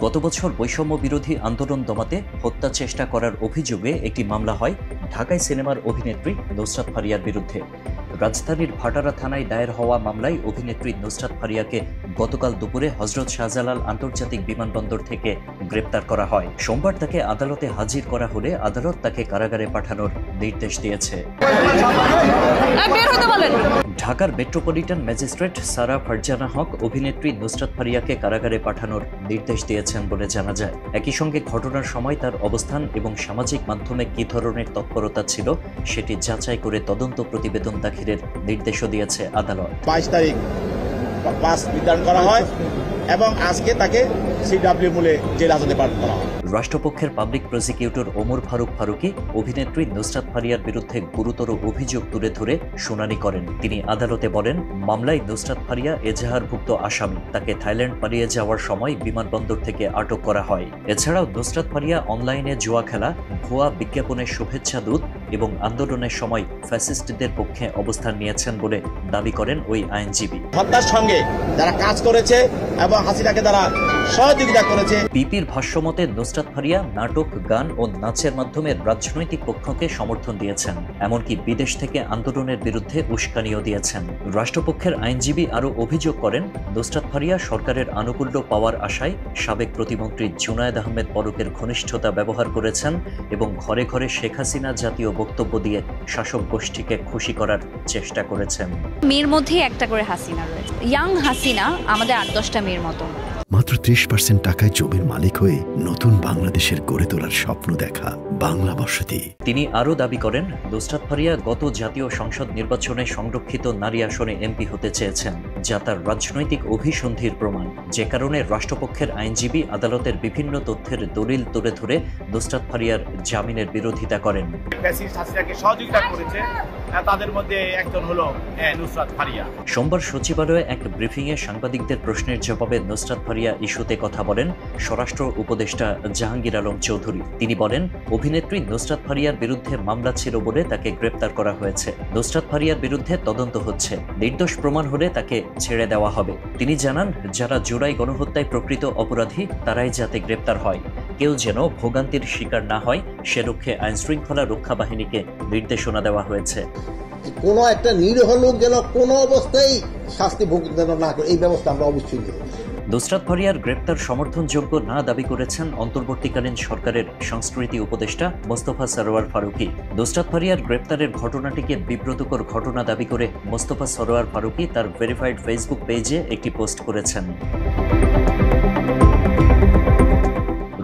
গত বছর বৈষম্য বিরোধী আন্দোলন দমাতে হত্যা চেষ্টা করার অভিযোগে একটি মামলা হয় ঢাকায় সিনেমার অভিনেত্রী নুসরাত ফারিয়ার বিরুদ্ধে। রাজধানীর ভাটারা থানায় দায়ের হওয়া মামলায় অভিনেত্রী নুসরাত ফারিয়াকে গতকাল দুপুরে হযরত শাহজালাল আন্তর্জাতিক বিমানবন্দর থেকে গ্রেপ্তার করা হয়। সোমবার তাকে আদালতে হাজির করা হলে আদালত তাকে কারাগারে পাঠানোর নির্দেশ দিয়েছে। ঢাকার মেট্রোপলিটন ম্যাজিস্ট্রেট সারা ফারজানা হক অভিনেত্রী নুসরাত ফারিয়াকে কারাগারে পাঠানোর নির্দেশ দিয়েছেন বলে জানা যায়। একই সঙ্গে ঘটনার সময় তার অবস্থান এবং সামাজিক মাধ্যমে কী ধরনের তৎপরতা ছিল সেটি যাচাই করে তদন্ত প্রতিবেদন দাখিলের নির্দেশও দিয়েছে আদালত। 22 তারিখ পাস নির্ধারণ করা হয় এবং আজকে তাকে সিডব্লিউ মূলে জেল হাজতে পাঠানো করা হয়। রাষ্ট্রপক্ষের পাবলিক প্রসিকিউটর ওমর ফারুক ফারুকি অভিনেত্রী নুসরাত ফারিয়ার বিরুদ্ধে গুরুতর অভিযোগ তুলে ধরে শুনানি করেন। তিনি আদালতে বলেন, মামলায় নুসরাত ফারিয়া এজাহারভুক্ত আসামি। তাকে থাইল্যান্ড পালিয়ে যাওয়ার সময় বিমানবন্দর থেকে আটক করা হয়। এছাড়াও নুসরাত ফারিয়া অনলাইনে জুয়া খেলা, ভুয়া বিজ্ঞাপনের শুভেচ্ছা দূত এবং আন্দোলনের সময় ফ্যাসিস্টদের পক্ষে অবস্থান নিয়েছেন বলে দাবি করেন ওই আইনজীবী। হত্যার সঙ্গে যারা কাজ করেছে এবং হাসিনাকে যারা সহযোগিতা করেছে। পিপির ভাষ্যমতে নুসরাত ফারিয়া নাটক, গান ও নাচের মাধ্যমে রাজনৈতিক পক্ষকে সমর্থন দিয়েছেন, এমনকি বিদেশ থেকে আন্দোলনের বিরুদ্ধে উস্কানিও দিয়েছেন। রাষ্ট্রপক্ষের আইনজীবী আরও অভিযোগ করেন, নুসরাত ফারিয়া সরকারের আনুকূল্য পাওয়ার আশায় সাবেক প্রতিমন্ত্রী জুনায়েদ আহমেদ পলকের ঘনিষ্ঠতা ব্যবহার করেছেন এবং ঘরে ঘরে শেখ হাসিনা জাতীয় বক্তব্য দিয়ে শাসক গোষ্ঠীকে খুশি করার চেষ্টা করেছেন। মেয়ের মধ্যে একটা করে হাসিনা রয়েছে। ইয়াং হাসিনা আমাদের 8-10টা মেয়ের মতো। মাত্র 30% টাকায় জমির মালিক হয়ে নতুন বাংলাদেশের গড়ে তোলার স্বপ্ন দেখা বাংলা বসতি। তিনি আরও দাবি করেন, নুসরাত ফারিয়া গত জাতীয় সংসদ নির্বাচনে সংরক্ষিত নারী আসনে এমপি হতে চেয়েছেন, যা তার রাজনৈতিক অভিসন্ধির প্রমাণ। যে কারণে রাষ্ট্রপক্ষের আইনজীবী আদালতের বিভিন্ন তথ্যের দলিল তুলে ধরে নুসরাত ফারিয়ার জামিনের বিরোধিতা করেন। তাদের মধ্যে একজন হলো নুসরাত ফারিয়া। সোমবার সচিবালয়ে এক ব্রিফিংয়ে সাংবাদিকদের প্রশ্নের জবাবে নুসরাত ফারিয়া ইস্যুতে কথা বলেন স্বরাষ্ট্র উপদেষ্টা জাহাঙ্গীর আলম চৌধুরী। তিনি বলেন, অভিনেত্রী নুসরাত ফারিয়ার বিরুদ্ধে মামলা ছিল বলে তাকে গ্রেপ্তার করা হয়েছে। নুসরাত ফারিয়ার বিরুদ্ধে তদন্ত হচ্ছে, নির্দোষ প্রমাণ হলে তাকে ছেড়ে দেওয়া হবে। তিনি জানান, যারা জুলাই গণহত্যায় প্রকৃত অপরাধী তারাই যাতে গ্রেপ্তার হয়, কেউ যেন ভোগান্তির শিকার না হয় সে লক্ষ্যে আইনশৃঙ্খলা রক্ষা বাহিনীকে নির্দেশনা দেওয়া হয়েছে। কোনো একটা নিরীহ লোক যেন কোনো অবস্থায় শাস্তি ভোগ না করে, এই ব্যবস্থা আমরা অবশ্যই নেব। নুসরাত ফারিয়ার গ্রেপ্তার সমর্থনযোগ্য না দাবি করেছেন অন্তর্বর্তীকালীন সরকারের সংস্কৃতি উপদেষ্টা মোস্তফা সরোয়ার ফারুকি। নুসরাত ফারিয়ার গ্রেপ্তারের ঘটনাটিকে বিব্রতকর ঘটনা দাবি করে মোস্তফা সরোয়ার ফারুকি তার ভেরিফাইড ফেসবুক পেজে একটি পোস্ট করেছেন।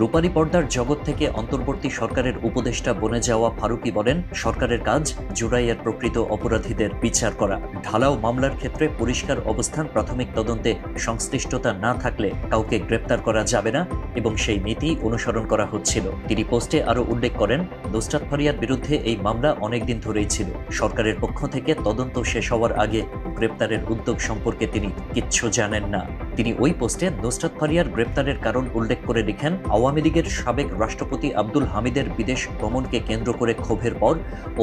রূপালী পর্দার জগৎ থেকে অন্তর্বর্তী সরকারের উপদেষ্টা বনে যাওয়া ফারুকি বলেন, সরকারের কাজ জুলাইয়ের প্রকৃত অপরাধীদের বিচার করা। ঢালাও মামলার ক্ষেত্রে পরিষ্কার অবস্থান, প্রাথমিক তদন্তে সংশ্লিষ্টতা না থাকলে কাউকে গ্রেপ্তার করা যাবে না এবং সেই নীতি অনুসরণ করা হচ্ছিল। তিনি পোস্টে আরও উল্লেখ করেন, নুসরাত ফারিয়ার বিরুদ্ধে এই মামলা অনেকদিন ধরেই ছিল। সরকারের পক্ষ থেকে তদন্ত শেষ হওয়ার আগে গ্রেপ্তারের উদ্যোগ সম্পর্কে তিনি কিচ্ছু জানেন না। তিনি ওই পোস্টে নুসরাত ফারিয়ার গ্রেপ্তারের কারণ উল্লেখ করে লিখেন, আওয়ামী লীগের সাবেক রাষ্ট্রপতি আব্দুল হামিদের বিদেশ গমনকে কেন্দ্র করে ক্ষোভের পর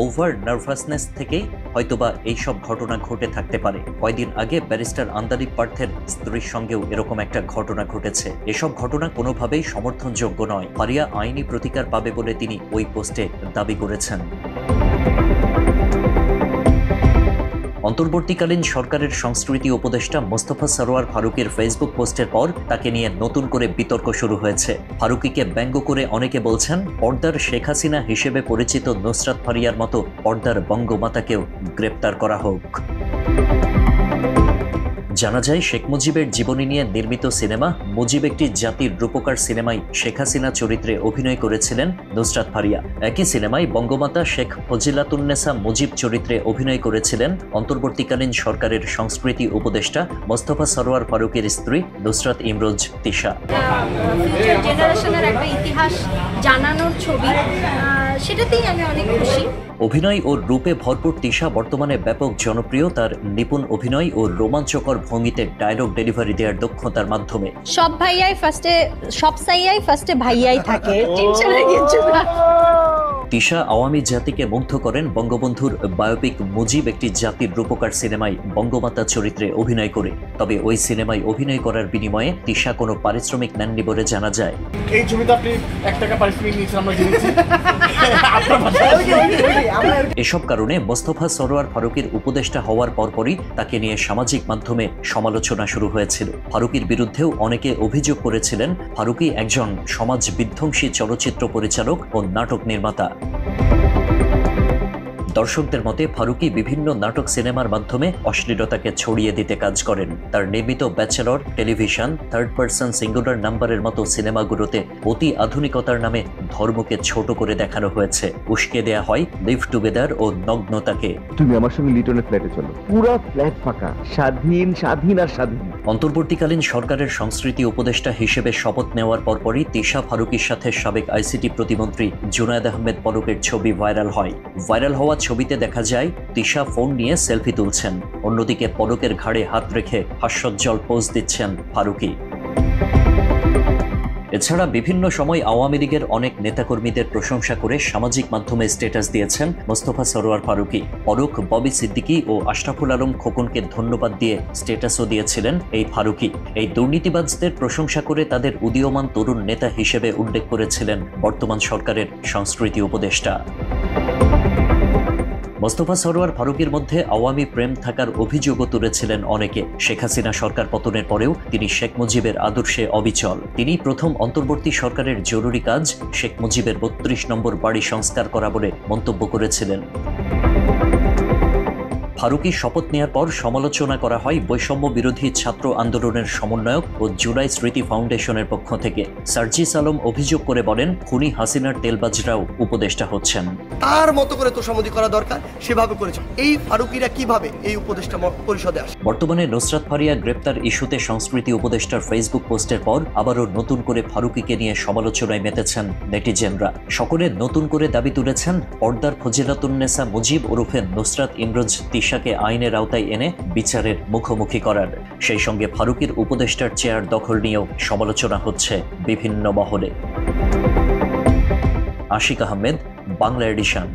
ওভার নার্ভাসনেস থেকেই হয়তোবা এইসব ঘটনা ঘটে থাকতে পারে। কয়েকদিন আগে ব্যারিস্টার আন্দালিব পার্থের স্ত্রীর সঙ্গেও এরকম একটা ঘটনা ঘটেছে। এসব ঘটনা কোনোভাবেই সমর্থনযোগ্য নয়। ফারিয়া আইনি প্রতিকার পাবে বলে তিনি ওই পোস্টে দাবি করেছেন। অন্তর্বর্তীকালীন সরকারের সংস্কৃতি উপদেষ্টা মোস্তফা সরোয়ার ফারুকের ফেসবুক পোস্টের পর তাকে নিয়ে নতুন করে বিতর্ক শুরু হয়েছে। ফারুকিকে ব্যঙ্গ করে অনেকে বলছেন, পর্দার শেখ হাসিনা হিসেবে পরিচিত নুসরাত ফারিয়ার মতো পর্দার বঙ্গমাতাকেও গ্রেপ্তার করা হোক। জানা যায়, শেখ মুজিবের জীবনী নিয়ে নির্মিত সিনেমা মুজিব একটি জাতির রূপকার সিনেমায় শেখ হাসিনা চরিত্রে অভিনয় করেছিলেন নুসরাত ফারিয়া। একই সিনেমায় বঙ্গমাতা শেখ ফজিলাতুন্নেসা মুজিব চরিত্রে অভিনয় করেছিলেন অন্তর্বর্তীকালীন সরকারের সংস্কৃতি উপদেষ্টা মোস্তফা সরোয়ার ফারুকের স্ত্রী নুসরাত ইমরোজ তিশা। জেনারেশনের একটা ইতিহাস জানানোর ছবি, সেটাতেই আমি অনেক খুশি। অভিনয় ও রূপে ভরপুর তিশা বর্তমানে ব্যাপক জনপ্রিয় তার নিপুণ অভিনয় ও রোমাঞ্চকর ভঙ্গিতে ডায়লগ ডেলিভারি দেওয়ার দক্ষতার মাধ্যমে। সব সাইয়াই ফার্স্টে ভাইয়াই থাকে, টেনশনে কিছু না। তিশা আওয়ামী জাতিকে মুগ্ধ করেন বঙ্গবন্ধুর বায়োপিক মুজিব একটি জাতির রূপকার সিনেমায় বঙ্গমাতা চরিত্রে অভিনয় করে। তবে ওই সিনেমায় অভিনয় করার বিনিময়ে তিশা কোনো পারিশ্রমিক নেননি বলে জানা যায়। এই ছবিতে আপনি 1 টাকা পারিশ্রমিক নিয়েছেন আমরা জেনেছি। এসব কারণে মোস্তফা সরোয়ার ফারুকীর উপদেষ্টা হওয়ার পরপরই তাকে নিয়ে সামাজিক মাধ্যমে সমালোচনা শুরু হয়েছিল। ফারুকীর বিরুদ্ধেও অনেকে অভিযোগ করেছিলেন ফারুকী একজন সমাজ বিধ্বংসী চলচ্চিত্র পরিচালক ও নাটক নির্মাতা। দর্শকদের মতে ফারুকী বিভিন্ন নাটক সিনেমার মাধ্যমে অশ্লীলতাকে ছড়িয়ে দিতে কাজ করেন। তার নির্মিত bachelor, television, third person singular নাম্বারের মতো সিনেমাগুলোতে অতি আধুনিকতার নামে ধর্মকে ছোট করে দেখানো হয়েছে। উস্কে দেয়া হয় লিভ টুগেদার ও নগ্নতাকে। তুমি আমার সঙ্গে লিটনের ফ্ল্যাটে চলো, পুরো ফ্ল্যাট ফাঁকা, স্বাধীন স্বাধীন আর স্বাধীন। অন্তর্বর্তীকালীন সরকারের সংস্কৃতি উপদেষ্টা হিসেবে শপথ নেওয়ার পরপরই তিশা ফারুকীর সাথে সাবেক আইসিটি প্রতিমন্ত্রী জুনায়েদ আহমেদ পলকের ছবি ভাইরাল হয়। ভাইরাল হওয়া ছবিতে দেখা যায় তিশা ফোন নিয়ে সেলফি তুলছেন, অন্যদিকে পলকের ঘাড়ে হাত রেখে হাস্যোজ্জ্বল পোজ দিচ্ছেন ফারুকী। এছাড়া বিভিন্ন সময় আওয়ামী লীগের অনেক নেতাকর্মীদের প্রশংসা করে সামাজিক মাধ্যমে স্ট্যাটাস দিয়েছেন মোস্তফা সরোয়ার ফারুকী। পলক, ববি সিদ্দিকী ও আশরাফুল আলম খোকনকে ধন্যবাদ দিয়ে স্ট্যাটাসও দিয়েছিলেন এই ফারুকী। এই দুর্নীতিবাজদের প্রশংসা করে তাদের উদীয়মান তরুণ নেতা হিসেবে উল্লেখ করেছিলেন বর্তমান সরকারের সংস্কৃতি উপদেষ্টা। মোস্তফা সরোয়ার ফারুকীর মধ্যে আওয়ামী প্রেম থাকার অভিযোগও তুলেছিলেন অনেকে। শেখ হাসিনা সরকার পতনের পরেও তিনি শেখ মুজিবের আদর্শে অবিচল। তিনি প্রথম অন্তর্বর্তী সরকারের জরুরি কাজ শেখ মুজিবের ৩২ নম্বর বাড়ি সংস্কার করা বলে মন্তব্য করেছিলেন। ফারুকী শপথ নেওয়ার পর সমালোচনা করা হয় বৈষম্য বিরোধী ছাত্র আন্দোলনের সমন্বয়ক ও জুলাই স্মৃতি ফাউন্ডেশনের পক্ষ থেকে। সার্জিস আলম অভিযোগ করে বলেন, খুনি হাসিনার তেলবাজরাও উপদেষ্টা হচ্ছেন। তার মতো করে তোষামোদি করা দরকার, সেভাবে করেছে। এই ফারুকীরা কিভাবে এই উপদেষ্টা পরিষদে আসে? বর্তমানে নুসরাত ফারিয়া গ্রেপ্তার ইস্যুতে সংস্কৃতি উপদেষ্টার ফেসবুক পোস্টের পর আবারও নতুন করে ফারুকীকে নিয়ে সমালোচনায় মেতেছেন নেটিজেনরা। সকলে নতুন করে দাবি তুলেছেন পর্দার ফজিলাতুন্নেসা মুজিব ওরফে নুসরাত ইমরোজ তিশাকে আইনের আওতায় এনে বিচারের মুখোমুখি করার। সেই সঙ্গে ফারুকীর উপদেষ্টার চেয়ার দখল নিয়েও সমালোচনা হচ্ছে বিভিন্ন মহলে। আশিক আহমেদ, বাংলা এডিশন।